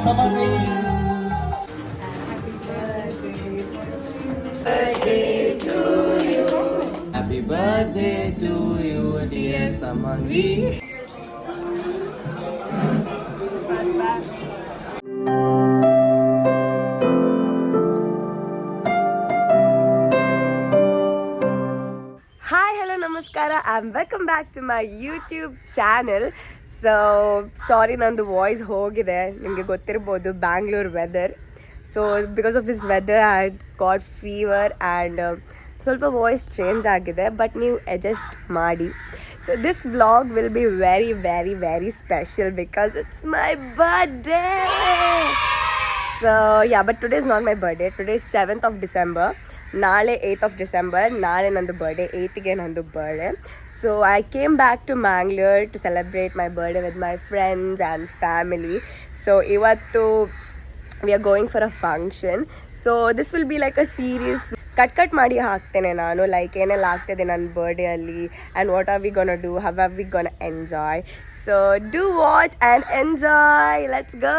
birthday to you. Happy birthday to you, dear Samanvi. Hi, hello, namaskara, and welcome back to my YouTube channel. So, sorry, ನಂದು voice ಹೋಗಿದೆ. ನಿಮಗೆ ಗೊತ್ತಿರ್ಬೋದು Bangalore weather. So because of this weather I got fever and ಸ್ವಲ್ಪ voice change ಆಗಿದೆ, but ನೀವು adjust ಮಾಡಿ. So this vlog will be very very very special because it's my birthday. So yeah, but today is not my birthday. Today is 7th of December. ನಾಳೆ 8th of December. ನಾಳೆ ನಂದು birthday, 8ಗೆ ನಂದು birthday. So I came back to Mangalore to celebrate my birthday with my friends and family. So ಇವತ್ತು we are going for a function. So this will be like a series. Cut ಮಾಡಿ ಹಾಕ್ತೇನೆ ನಾನು, like ಏನೆಲ್ಲ ಆಗ್ತದೆ ನನ್ನ ಬರ್ಡೇಯಲ್ಲಿ and what are we gonna do, how are we gonna enjoy. So do watch and enjoy. Let's go.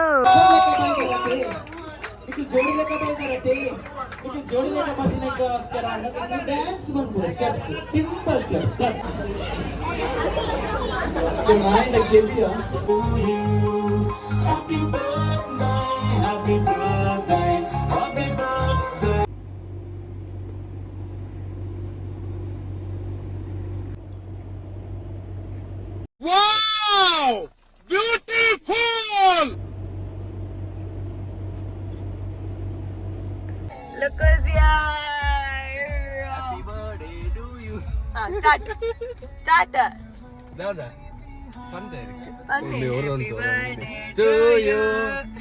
Wow! Beautiful! Look who's here. Happy birthday to you. Start. Dada. Pande irukku. Pande. Happy birthday to you.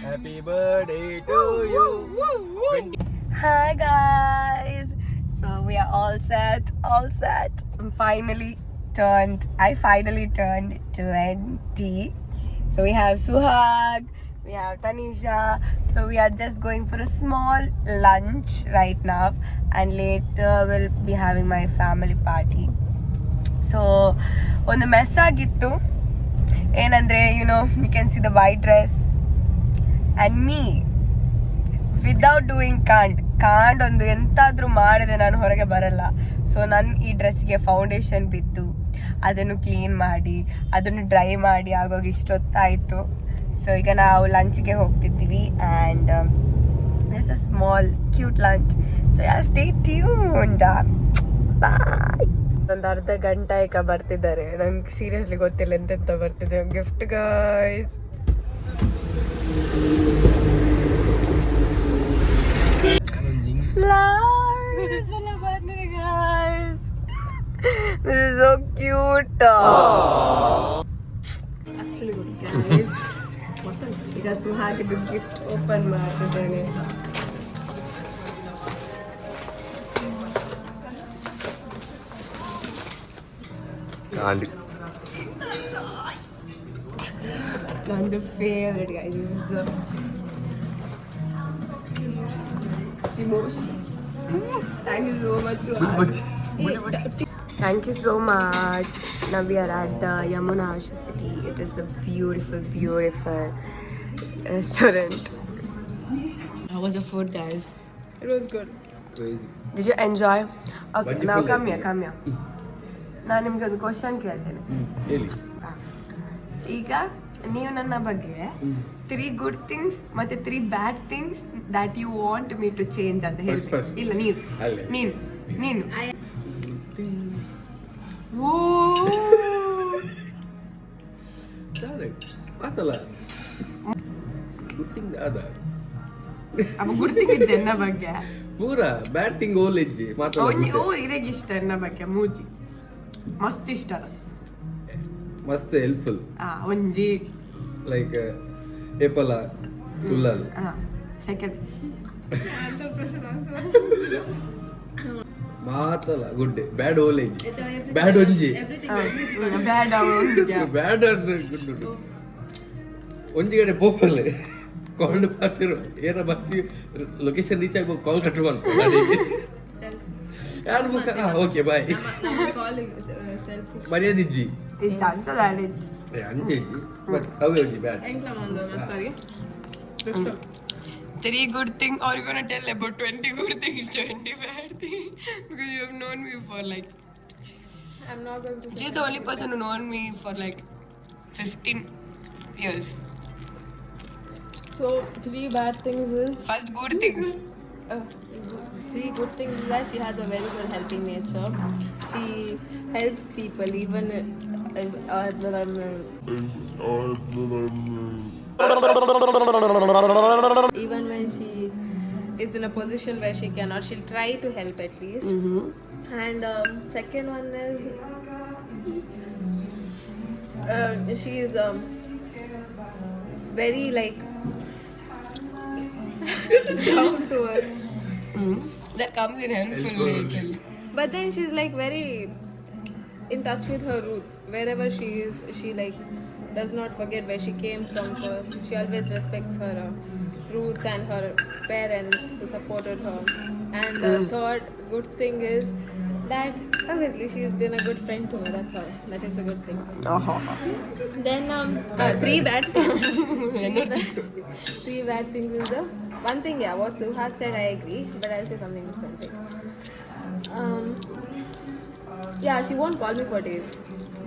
Happy birthday to you. Hi guys. So we are all set. I finally turned 20. So we have Suhag, we have Tanisha. So we are just going for a small lunch right now, and later we'll be having my family party. So ಒಂದು mess ಆಗಿತ್ತು ಏನಂದರೆ, you know, you can see the white dress and me without doing ಕಾಂಡ್ ಒಂದು ಎಂತಾದರೂ ಮಾಡಿದೆ ನಾನು ಹೊರಗೆ ಬರಲ್ಲ. ಸೊ ನನ್ನ ಈ ಡ್ರೆಸ್ಸಿಗೆ ಫೌಂಡೇಶನ್ ಬಿದ್ದು ಅದನ್ನು ಕ್ಲೀನ್ ಮಾಡಿ ಅದನ್ನು ಡ್ರೈ ಮಾಡಿ ಆಗೋಗಿ ಇಷ್ಟೊತ್ತಾಯಿತು. ಸೊ ಈಗ ನಾವು ಲಂಚ್ಗೆ ಹೋಗ್ತಿದ್ದೀವಿ and this a small cute lunch. So yeah, stay tuned. Bye. ಒಂದು ಅರ್ಧ ಗಂಟೆ ಈಗ ಬರ್ತಿದ್ದಾರೆ. ನಂಗೆ ಸೀರಿಯಸ್ಲಿ ಗೊತ್ತಿಲ್ಲ ಎಂತೆಂತ ಬರ್ತಿದೆ gift guys. Flowers all about me, guys. This is so cute. Actually good, guys. ಈಗ ಸುಹಾಗಿದ್ದು ಗಿಫ್ಟ್ ಓಪನ್ ಮಾಡ್ತಿದ್ದೇನೆ. ನಂದು favourite, guys. This is the emotion. Thank you so much. Thank you so much. Now we are at the Yamuna City. It is the beautiful restaurant. How was the food, guys? It was good. Crazy. Did you enjoy? Okay, now come here. ನಾನು ನಿಮ್ಗೆ ಒಂದು question ಕೇಳ್ತೇನೆ. ಹೇಳಿ. ಈಗ ನೀವು ನನ್ನ ಬಗ್ಗೆ 3 good things ಮತ್ತೆ 3 bad things that you want me to change ಅಂತ ಹೇಳ್ಬೇಕು. ಇಲ್ಲ, ನೀನು ಓ ಮಾತಲ್ಲ ಗುಡ್ ಥಿಂಗ್ ಅದ ಅಪ್ಪ ಗುಡ್ ಥಿಂಗ್ ಜನ ಬಗ್ಗೆ ಪೂರ ಬ್ಯಾಡ್ ಥಿಂಗ್ ಓಲ್ ಇಜ್ಜಿ ಮಾತಲ್ಲ. ಓ ಇರೆಗೆ ಇಷ್ಟ ನನ್ನ ಬಗ್ಗೆ ಮೂಜಿ ಮಸ್ತ್ ಇಷ್ಟ ಅದ, ಮಸ್ತ್ ಹೆಲ್ಪ್ಫುಲ್. ಒಂಜಿ ಲೈಕ್ ಏಪಲ ತುಲ್ಲಲ್ ಸೆಕೆಂಡ್ ಮಾತಲ್ಲ ಗುಡ್ ಬ್ಯಾಡ್ ಓಲೇಜ್ ಬ್ಯಾಡ್ ಒಂಜಿ ಬ್ಯಾಡ್ ಗುಡ್ ಒಂಜಿ ಕಡೆ ಪೋಪಲ್ ಕಾಲ್ ಪಾತಿರು ಏನ ಬರ್ತಿ ಲೊಕೇಶನ್ ರೀಚ್ ಆಗಿ ಕಾಲ್ ಕಟ್ಟು ಮಾಡ್ಕೊಂಡು ಯಾರು ಮುಖ ಓಕೆ ಬಾಯ್ ಮರ್ಯಾದಿಜ್ಜಿ ಅಂಚಿ but away bad 3 good things, or you're gonna tell about 20 good things, 20 bad things, because you have known me for like. I'm not going to. She's the only person who known me for like 15 years. So 3 bad things is. First good things. Uh, 3 good things is that she has a very good helping nature. She helps people even even when she is in a position where she cannot, she'll try to help at least. And second one is she is very like down to earth. That comes in helpful nature. But then she's like very in touch with her roots. Wherever she is, she like does not forget where she came from first. She always respects her roots and her parents who supported her. And the third good thing is that obviously she's been a good friend to me. That's all. That is a good thing. Then 3 bad things. 3 bad things is the one thing. Yeah, what Suhag said, I agree. But I'll say something different. Yeah, she won't call me for days.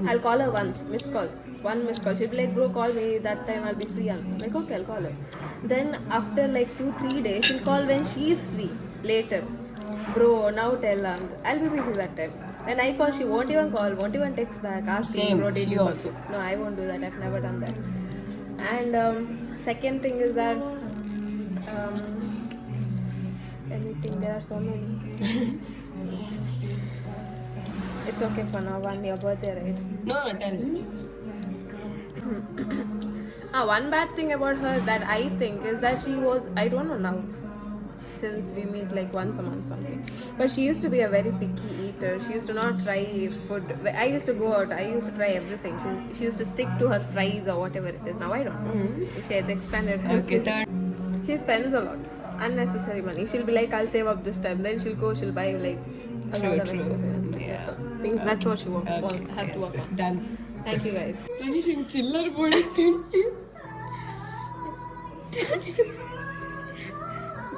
I'll call her once, missed call. One missed call. She'll be like, bro, call me. That time I'll be free. I'm like, okay, I'll call her. Then after like 2-3 days, she'll call when she's free. Later. Bro, now tell her. I'll be busy that time. When I call, she won't even call, won't even text back. Ask me, Same, bro, did she you call? also. No, I won't do that. I've never done that. And second thing is that anything, there are so many. It's okay for now. One your birthday, right? No, tell. One bad thing about her that I think is that she was, I don't know now, since we meet like once a month something, but she used to be a very picky eater. She used to not try food. I used to go out, I used to try everything. She used to stick to her fries or whatever it is. Now I don't know. She has expanded her Okay, third. She spends a lot unnecessary money. She'll be like, I'll save up this time, then she'll go, she'll buy like a lot of exercise. Yeah. That's what she wants. Has to work on. Done. Thank you guys. Finishing chiller body.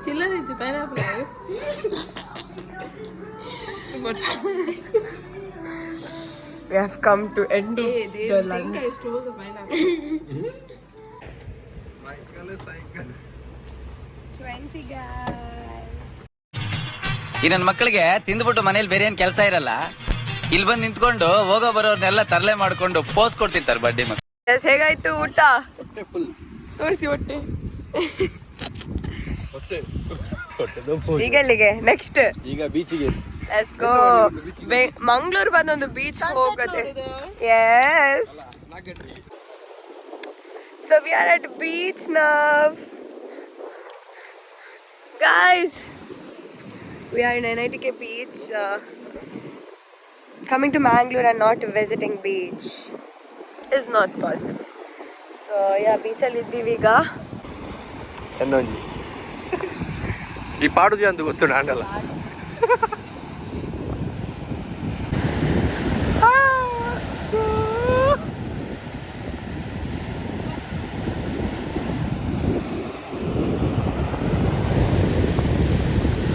Chiller is pineapple. We have come to end of They the think lunch. I stole the pineapple. 20 guys. ಈ ನನ್ನ ಮಕ್ಕಳಿಗೆ ತಿಂದ್ಬಿಟ್ಟು ಮನೇಲಿ ಬೇರೆ ಏನ್ ಕೆಲಸ ಇರಲ್ಲ, ಇಲ್ಲಿ ಬಂದು ನಿಂತ್ಕೊಂಡು ಹೋಗೋ ಬರೋರ್ನೆಲ್ಲ ತರಲೆ ಮಾಡ್ಕೊಂಡು ಪೋಸ್ ಕೊಡ್ತಿರ್ತಾರೆ ಬಡ್ಡಿ ಮಕ್ಕಳು. ಹೇಗಾಯ್ತು ಊಟ? ಹೊಟ್ಟೆ ಫುಲ್. ತೋರಿಸಿ ಹೊಟ್ಟೆ. ಹೊಟ್ಟೆ ಹೊಟ್ಟೆ ಈಗ ಎಲ್ಲಿಗೆ ನೆಕ್ಸ್ಟ್? ಈಗ ಬೀಚಿಗೆ. Let's go. ಮಂಗಳೂರು ಬಂದೊಂದು ಬೀಚ್ ಹೋಗದೆ. Yes. So we are at beach now. Guys, we are in NITK beach. Coming to Mangalore and not visiting beach is not possible. So yeah, beach ಅಲ್ಲಿ ಇದ್ದೀವಿ ಈಗ. ಇನ್ನೊಂದು ಈ ಪಾಡುದು ಅಂತ ಗೊತ್ತು ನಾನಲ್ಲ.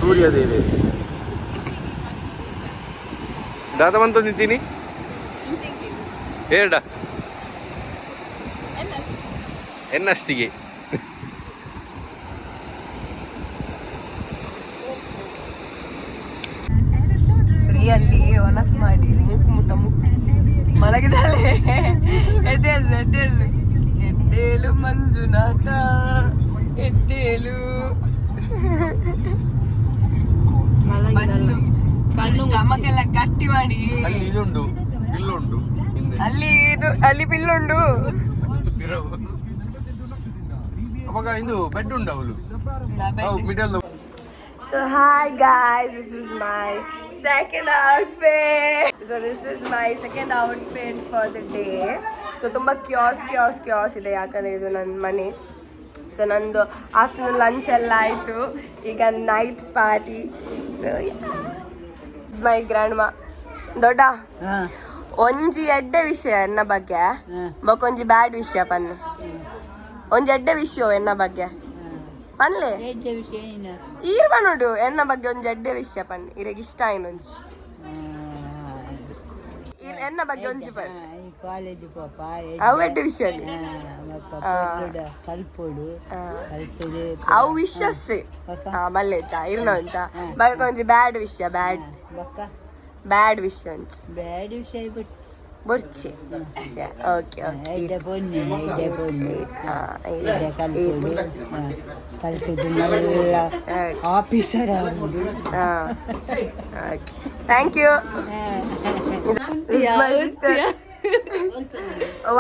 ಸೂರ್ಯದೇವಿ ದಾದವಂತ ನಿಂತೀನಿ ಏಡ ಎನ್ನಷ್ಟಿಗೆ ಫ್ರೀಯಲ್ಲಿ ಒನಸ್ ಮಾಡಿ ಮುಕ್ಕು ಮಲಗಿದಾಳೆ. ಎದ್ದೇಳು ಮಂಜುನಾಥ ಎದ್ದೇಳು. ಸ್ಟಮಕ್ ಎಲ್ಲ ಗಟ್ಟಿ ಮಾಡಿ. ಅಲ್ಲಿ ಇದುಂಡು ಬಿಲ್ಲುಂಡು ಅಲ್ಲಿ ಬಿಲ್ಲುಂಡು. ಅವಾಗ ಇದು ಬೆಡ್ ಉಂಡು ಅವಳು middle. So hi guys, this is my second outfit. So this is my second outfit for the day. So ತುಂಬಾ ಕ್ಯೂಸ್ ಇದೆ, ಯಾಕಂದ್ರೆ ಇದು ನನ್ನ ಮನೆ. ಸೊ ನಂದು ಆಫ್ಟರ್ನೂನ್ ಲಂಚ್ ಎಲ್ಲ ಆಯಿತು, ಈಗ night party. So my grand ಮಾ ದೊಡ್ಡ ಒಂಜಿ ಎಡ್ಡೆ ವಿಷಯ ಎನ್ನ ಬಗ್ಗೆ ಬೊಕೊಂಜಿ ಬ್ಯಾಡ್ ವಿಷಯ ಪನ್ನು. ಒಂಜಿ ಎಡ್ಡೆ ವಿಷಯ ಎನ್ನ ಬಗ್ಗೆ ಪನ್ಲೆ ಈರ್ವ ನೋಡು ಎನ್ನ ಬಗ್ಗೆ ಒಂದು ಜಡ್ಡೆ ವಿಷಯ ಪನ್ನೆ ಇರಗ ಇಷ್ಟ ಆಯ್ನೊಂಜಿ ಎನ್ನ ಬಗ್ಗೆ ಒಂಜಿ ಪನ್ನೆ ಕಾಲೇಜ್ ಪಾಪ ಅವು ಎಡ್ಡೆ ವಿಷಯ ಕಲ್ಪೋಡು ಅವು ವಿಷಸ್ಸೆ ಮಲ್ಲೆಚ್ಚ ಇರ್ನ ಒಂಚ ಬರ್ಕ ಒಂಜಿ ಬ್ಯಾಡ್ ವಿಷಯ ಬ್ಯಾಡ್ ವಿಷಯ ಒಂಚ ಬ್ಯಾಡ್ ವಿಷಯ ಬೊರ್ಚಿ ಓಕೆ ಐದೆ ಬೊನ್ನೆ ಕಲ್ಪೋಡು ಕಲ್ಪದು ಮಲ್ಲ ಆಫೀಸರ್ ಆಗುದು thank you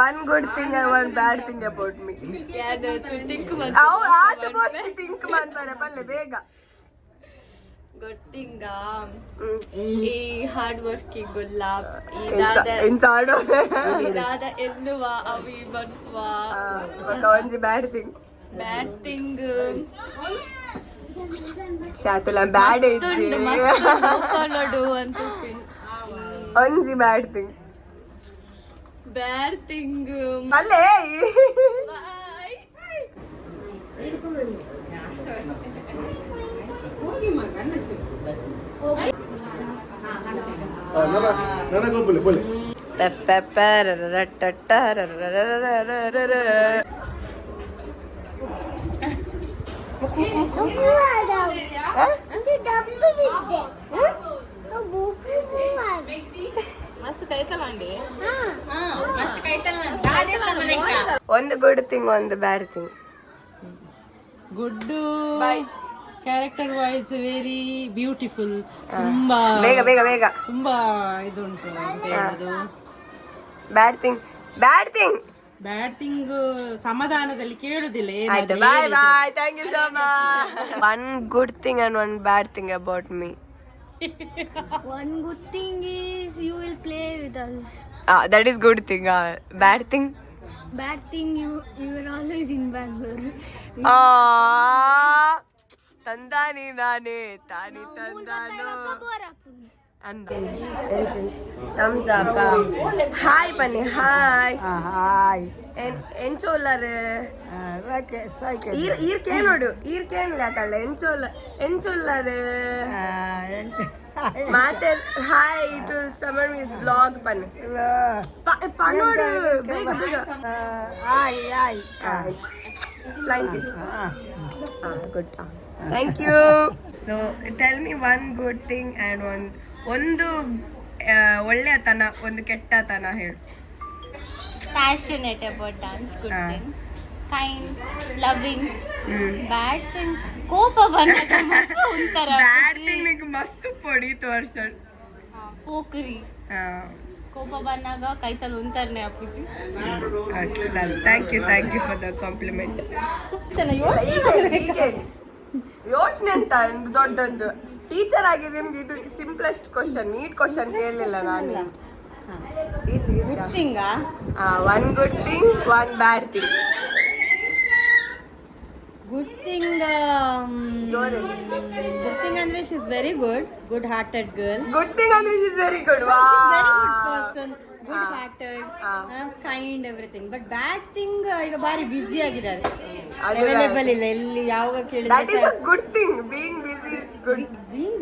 one good thing and one bad thing about me. Think man bare palle bega. Good thing ಈ ಹಾರ್ಡ್ ವರ್ಕಿಂಗ್ ಗುಲಾಬ್ ಇದಾದ ಎನ್ನುವ ಅವಿ ಬನ್ನುವ ಒಂಜಿ ಬ್ಯಾಡ್ ಥಿಂಗ್ ಶಾತುಲ ಬ್ಯಾಡ್ ಐತಿ ನೋಡು ಅಂತ ಒಂಜಿ ಬ್ಯಾಡ್ ಥಿಂಗ್ ಅಲ್ಲೇ ಒಂದು ಗುಡ್ ಥಿಂಗ್ ಒಂದು bad thing good character wise very beautiful ತುಂಬಾ ಬೇಗ ತುಂಬಾ ಇದುಂಟು ಅಂತ ಹೇಳೋದು ಬ್ಯಾಡ್ ಥಿಂಗ್ ಸಮಾಧಾನದಲ್ಲಿ ಕೇಳುದಿಲ್ಲ ಆಯ್ತು bye thank you so much one good thing and one bad thing about me One good thing is you will play with us. That is good thing. Bad thing? Bad thing you are always in Bangalore. ತಂದಾನಿ ನಾನೇ ತಾನಿ ತಂದಾನು ಅಂದ thumbs up hi ಬನ್ನಿ hi hi ಎಂಚೋಲ್ಲರು ಈರ್ ಕೇಳೋಡು ಈರ್ ಕೇಳಲ್ಲ ಎಂಚೋಲ್ಲರು ಮಾತೆ ಹಾಯ್ ಟು ಸಮರ್ ಮೀಸ್ ಬ್ಲಾಗ್ ಪನ್ನಿ ಪನ್ನೋಡು ಬೇಗ flying kiss good thank you so tell me one good thing and ಒಂದು ಒಳ್ಳೆಯತನ ಒಂದು ಕೆಟ್ಟತನ ಹೇಳು Passionate about dance, good thing. Kind, loving. Bad thing, ಕೋಪ ಬಂದಾಗ ಮಾತ್ರ ಒಂಥರ ಬ್ಯಾಡ್ ಥಿಂಗ್ ನಿಂಗೆ ಮಸ್ತ್ ಪೊಡಿ ತೋರ್ಸಡ್ ಪೋಖ್ರಿ ಕೋಪ ಬಂದಾಗ ಕೈತಲ್ಲಿ ಒಂಥರನೇ ಅಪ್ಪುಜಿ. Thank you for the compliment. ಯೋಚನೆ ಅಂತ ಒಂದು ದೊಡ್ಡದ್ದು ಟೀಚರ್ ಆಗಿ ನಿಮ್ಗೆ ಇದು ಸಿಂಪ್ಲೆಸ್ಟ್ ಕ್ವಶನ್ ನೀಟ್ ಕ್ವಶನ್ ಕೇಳಲಿಲ್ಲ ನಾನು. One good thing one bad thing. Good thing ಅಂದ್ರೆ she is very good hearted girl. Good thing ಅಂದ್ರೆ she is very good. Person, good hearted, kind everything. But bad thing ಈಗ ಬಾರಿ busy ಆಗಿದ್ದಾರೆ, available ಇಲ್ಲ ಎಲ್ಲಿ ಯಾವಾಗ ಕೇಳಿದ್ರೆ. That is a good thing. Being busy is good. Being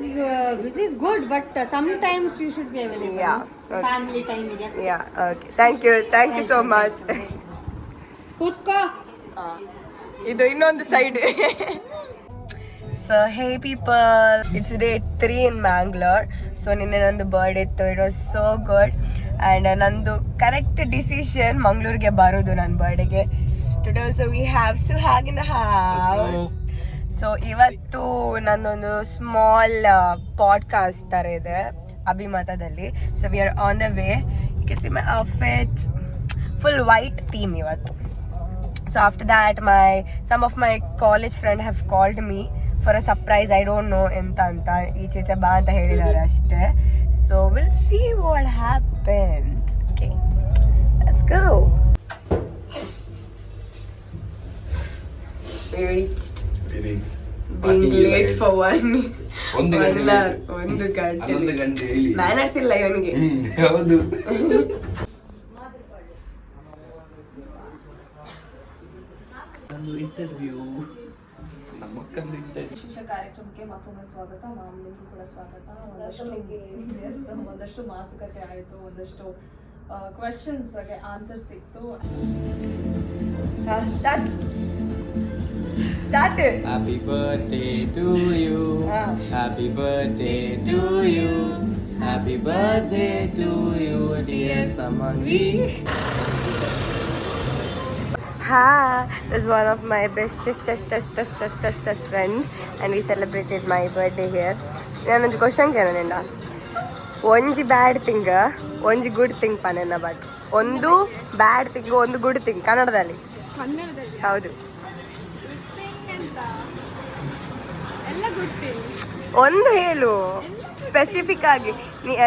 busy is good, but sometimes you should be available. Yeah. Okay. Family time ಇದೆ. Yeah, okay. Thank you so much. ಕೂತ್ಕೋ. ಇದು ಇನ್ನೊಂದು side. So hey people, it's day 3 in Bangalore. So ನಿನ್ನೆ ನಂದು birthday ಇತ್ತು. It was so good and ನಂದು correct decision ಮಂಗಳೂರಿಗೆ ಬರೋದು ನನ್ನ ಬರ್ಡೇಗೆ. Today also we have Suhag in the house. So ಇವತ್ತು ನನ್ನೊಂದು ಸ್ಮಾಲ್ ಪಾಡ್ಕಾಸ್ಟ್ ಥರ ಇದೆ ಅಭಿಮತದಲ್ಲಿ. So we are on the way. You can see my outfits full white theme ಇವತ್ತು. So after that some of my college friend have called me for a surprise. I don't know ಎಂತ ಅಂತ, ಈಚೆ ಬಾ ಅಂತ ಹೇಳಿದ್ದಾರೆ ಅಷ್ಟೇ. So will see what happens. Okay, let's go. We reached. Being late for ಒಂದು ಗಂಟೆ ಮ್ಯಾನರ್ಸ್ ಇಲ್ಲ ಇವನಿಗೆ. ಹೌದು. ಇಂಟರ್ವ್ಯೂ ವಿಶೇಷ ಕಾರ್ಯಕ್ರಮಕ್ಕೆ ಮತ್ತೊಮ್ಮೆ ಸ್ವಾಗತ. ಮಾಮೂಲಿಗೂ ಕೂಡ ಸ್ವಾಗತ. ಒಂದಷ್ಟು ಮಾತುಕತೆ ಆಯಿತು, ಒಂದಷ್ಟು ಕ್ವೆಶನ್ಸ್ಗೆ ಆನ್ಸರ್ ಸಿಕ್ತು. Start. Happy birthday to you. Happy birthday to you. Happy birthday to you, dear Samanvi. Is one of my bestest friend and we celebrated my birthday here. Nanonju question ಕೇಳೋಣ. ಒಂಜಿ ಬ್ಯಾಡ್ ಥಿಂಗ್ ಒಂಜಿ good thing ಪನೆನ but ಒಂದು bad thing ಒಂದು good thing ಕನ್ನಡದಲ್ಲಿ. ಹೌದು. ಎಲ್ಲ good ಒಂದು ಹೇಳು ಸ್ಪೆಸಿಫಿಕ್ ಆಗಿ.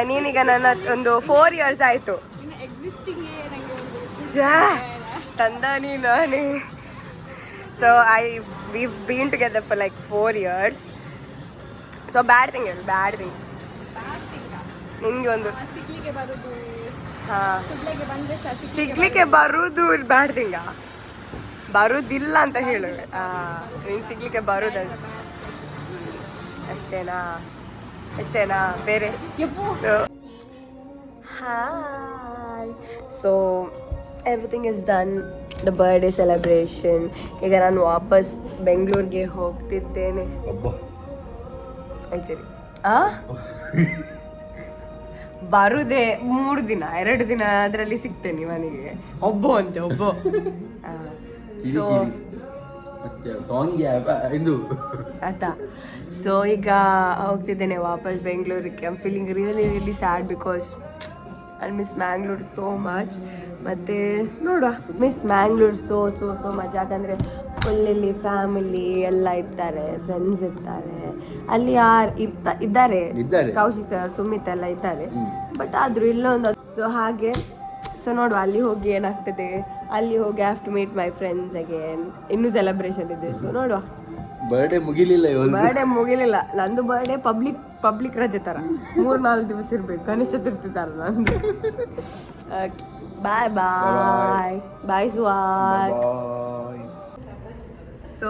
ನೀನೀಗ ನನ್ನ ಒಂದು 4 years ಆಯ್ತು ಎಕ್ಸಿಸ್ಟಿಂಗ್ ತಂದ ನೀನು. So we've been together for like 4 years. So bad thing ಹೇಳು. ಬ್ಯಾಡ್ ಥಿಂಗ್ ನಿಮ್ಗೆ ಒಂದು ಸಿಗ್ಲಿಕ್ಕೆ ಬರೋದು, ಹಾಂ ಕುಡ್ಲಿಕ್ಕೆ ಬಂದ್ರೆ ಸಿಗ್ಲಿಕ್ಕೆ ಬರುವುದು ಬ್ಯಾಡ್ ಥಿಂಗ. ಬರುವುದಿಲ್ಲ ಅಂತ ಹೇಳು. ನೀನು ಸಿಗ್ಲಿಕ್ಕೆ ಬರುದಂತ ಅಷ್ಟೇನಾ ಬೇರೆ? Hi. So everything is done, the birthday celebration. ಈಗ ನಾನು ವಾಪಸ್ ಬೆಂಗಳೂರಿಗೆ ಹೋಗ್ತಿದ್ದೇನೆ. ಆಯ್ತು ರೀ. ಬರುದೇ 3 ದಿನ, 2 ದಿನ ಅದರಲ್ಲಿ ಸಿಗ್ತೇನೆ ಇವನಿಗೆ. ಒಬ್ಬ ಸೊ ಆಯ್ತಾ. ಸೊ ಈಗ ಹೋಗ್ತಿದ್ದೇನೆ ವಾಪಸ್ ಬೆಂಗಳೂರಿಗೆ. I am feeling really sad because I miss Mangalore so much. ಮತ್ತು ನೋಡುವ, ಮಿಸ್ ಮ್ಯಾಂಗ್ಳೂರ್ ಸೋ ಮಚ್. ಯಾಕಂದರೆ ಫುಲ್ ಇಲ್ಲಿ ಫ್ಯಾಮಿಲಿ ಎಲ್ಲ ಇರ್ತಾರೆ, ಫ್ರೆಂಡ್ಸ್ ಇರ್ತಾರೆ. ಅಲ್ಲಿ ಯಾರು ಇದ್ದಾರೆ, ಕೌಶಿ ಸರ್, ಸುಮಿತ್ ಎಲ್ಲ ಇದ್ದಾರೆ. ಬಟ್ ಆದರೂ ಇಲ್ಲೊಂದು ಸೊ ಹಾಗೆ. ಸೊ ನೋಡುವ ಅಲ್ಲಿ ಹೋಗಿ ಏನಾಗ್ತದೆ. ಅಲ್ಲಿ ಹೋಗಿ have to meet my friends again. ಇನ್ನೂ ಸೆಲೆಬ್ರೇಷನ್ ಇದೆ. ಸೊ ನೋಡುವ. ಬರ್ಡೇ ಮುಗಿಲಿಲ್ಲ. ನಂದು ಬರ್ಡೇ ಪಬ್ಲಿಕ್ ರಜೆ ಥರ 3-4 ದಿವಸ ಇರ್ಬೇಕು. ಗಣೇಶ ಚತುರ್ಥಿ ಥರ ನಂದು. ಬಾಯ್ ಸುವಾಗ್. ಸೊ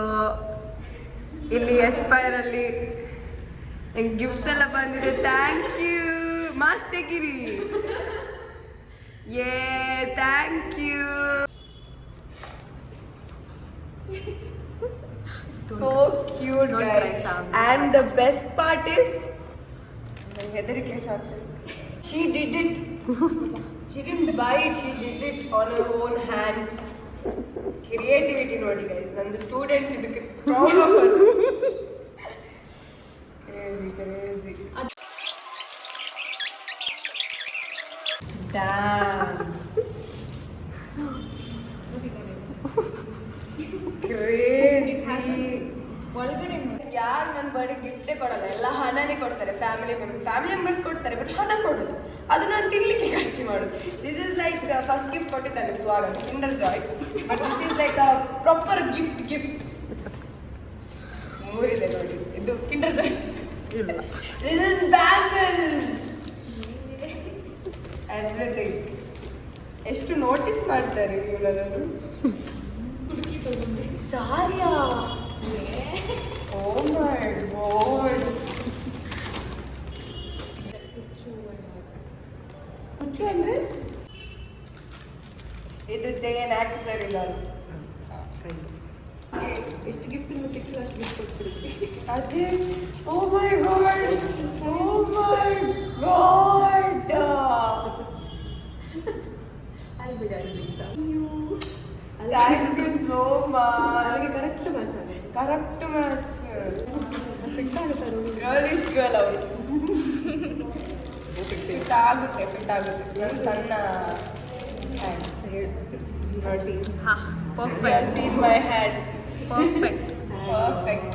ಇಲ್ಲಿ ಎಸ್ಪೈರ್ ಅಲ್ಲಿ ಗಿಫ್ಟ್ಸ್ ಎಲ್ಲ ಬಂದಿದೆ. Thank you. ಮಾಸ್ಕ್ ತೆಗಿರಿ. Thank you. So cute, guys. And the best part is, she did it. She didn't buy it. She did it on her own hands. Creativity, ನೋಡಿ guys. ನನ್ನ students ಇದಕ್ಕೆ proud of her. Crazy. Damn. ಯಾರು ನನ್ನ birthday ಗಿಫ್ಟೇ ಕೊಡಲ್ಲ, ಎಲ್ಲ ಹಣನೇ ಕೊಡ್ತಾರೆ. Family members ಕೊಡ್ತಾರೆ, but ಹಣ ಕೊಡೋದು ಅದು ನಾನು ತಿನ್ಲಿಕ್ಕೆ ಖರ್ಚು ಮಾಡೋದು. This is like first gift ಕೊಟ್ಟಿದ್ದಾನೆ ಸ್ವಾಗ, Kinder Joy. But this is like a proper gift. 3 ಇದೆ ನೋಡಿ. ಇದು Kinder Joy. This is bangles, everything. ಎಷ್ಟು ನೋಟಿಸ್ ಮಾಡ್ತಾರೆ ಇವನನ್ನು. ಸಾರಿಯಾ? Oh my god. ಕುಚ್ಚು ಅಂದ್ರೆ ಇದು ಚೈನ್ ಆಕ್ಸೆಸರೀಸ್ ಅಲ್ಲ. ಎಷ್ಟು ಗಿಫ್ಟ್ ಸಿಕ್ಕಿಲ್ಲ ಅಷ್ಟು ಗಿಫ್ಟ್ ಕೊಡ್ತೀವಿ. ಅದೇ ಓ ಮೈ god. Thank you so much. Correct match. Girl is girl ಅವಳು. ಫಿಟ್ ಆಗುತ್ತೆ. ನನ್ನ ಸಣ್ಣ ಹ್ಯಾಂಡ್ ನೋಡಿ. Perfect. See my hand. Perfect.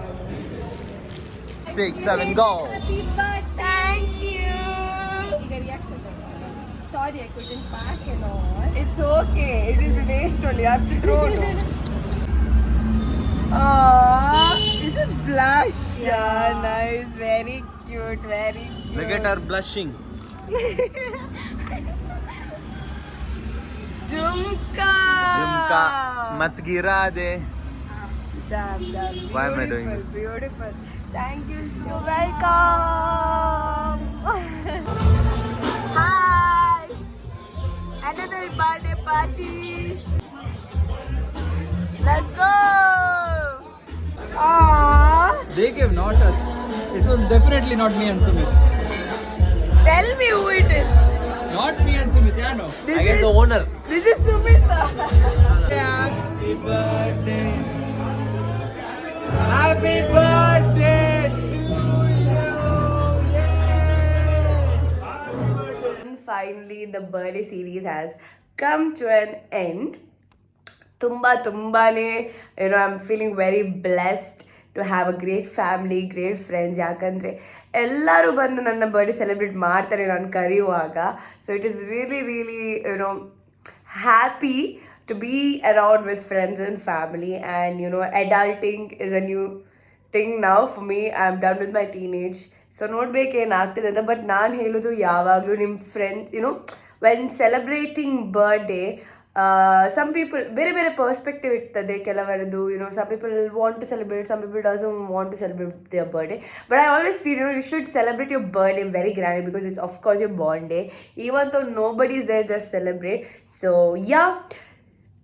6, 7, go. Happy birthday. Thank you. ಈಗ reaction. Sorry, I couldn't pack and all. It's okay. It will be waste only. I have to throw it. This is blush. Nice. Very cute. Look at her blushing. Jumka. Mat gira de. Damn. Why am I doing this? Beautiful. Thank you. You're welcome. Hi. Another birthday party. Let's go. Aww. They gave, not us. It was definitely not me and Sumit. Tell me who it is. Not me and Sumit, yeah, no. This I get is- the owner. This is Sumita. Happy birthday. Happy birthday to you. And finally, the birthday series has come to an end. ತುಂಬಾನೇ I'm feeling very blessed to have a great family, great friends. ಯಾಕಂದರೆ ಎಲ್ಲರೂ ಬಂದು ನನ್ನ birthday celebrate ಮಾಡ್ತಾರೆ ನಾನು ಕರೆಯುವಾಗ. So it is really happy to be around with friends and family. And adulting is a new thing now for me. I'm done with my teenage. So ನೋಡ್ಬೇಕು ಏನಾಗ್ತಿದೆ ಅಂತ. ಬಟ್ ನಾನು ಹೇಳೋದು ಯಾವಾಗಲೂ ನಿಮ್ಮ friends when celebrating birthday some people ಬೇರೆ perspective ಇರ್ತದೆ ಕೆಲವರದು. some people want to celebrate, some people doesn't want to celebrate their birthday. But I always feel you should celebrate your birthday very grandly, because it's of course your born day. Even though nobody is there, just celebrate. So yeah,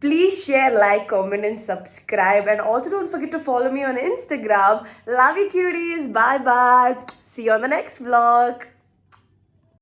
please share, like, comment and subscribe. And also don't forget to follow me on Instagram. Love you cuties. Bye. See you on the next vlog.